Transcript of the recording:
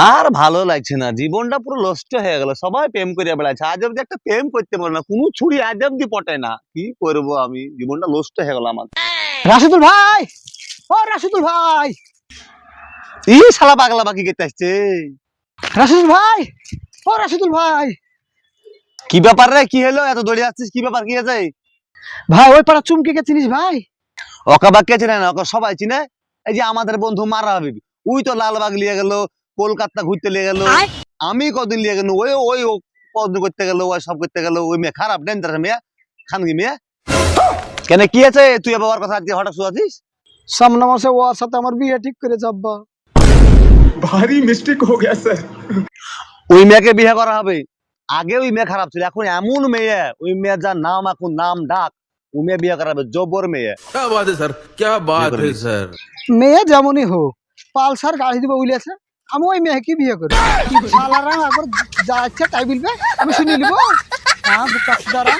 আর ভালো লাগছে না, জীবনটা পুরো নষ্ট হয়ে গেল। সবাই প্রেম করে বেড়াচ্ছে, আজ অব্দি একটা প্রেম করতে পারে না, কোনো ছুরি আজ অব্দি পটে না। কি করবো আমি, জীবনটা নষ্ট হয়ে গেল আমার। রাশিদুল ভাই, ও রাশিদুল ভাই, এই শালা পাগলা বাকি করতে আসছে। রাশিদুল ভাই, ও রাশিদুল ভাই। কি ব্যাপার রে, কি হলো এত দৌড়ে আসছিস, কি ব্যাপার, কি আছে? ভাই ওই পাড়া চুমকিকে চিনিস ভাই? ওকে বা কে চিনে না, ওকে সবাই চিনে। এই যে আমাদের বন্ধু মারা হবে, ওই তো লালবাগ লিয়ে গেল, কলকাতা ঘুরতে লিয়ে গেল, আমি কদিন লিয়ে গেল, ওই ওই ও কদিন করতে গেল, ওই সব করতে গেল। ওই মেয়ে খারাপ, ডেঞ্জার মেয়ে, খানগি মেয়ে। কেন কি আছে, তুই বাবার কথা আজকে হঠাৎ শুয়াছিস? সামনে মাসে ওর সাথে আমার বিয়ে ঠিক করে যাব্বা। भारी मिस्टेक हो गया सर। ওই মেয়েকে বিয়ে করা হবে? আগে ওই মেয়ে খারাপ ছিল, এখন এমন মেয়ে, ওই মেয়ের যার নাম, এখন নাম ডাক, ওই মেয়ে বিয়ে করা হবে, জবর মেয়ে। क्या बात है सर, क्या बात है सर। মেয়ে যেমনই হোক, পালসার গাড়ি দিব বলেছে, আমি ওই মেয়েকে বিয়ে করি। শালারা একবার যা ইচ্ছা তাই বলবে, আমি শুনে নিব। হ্যাঁ, বুকা সুদারা।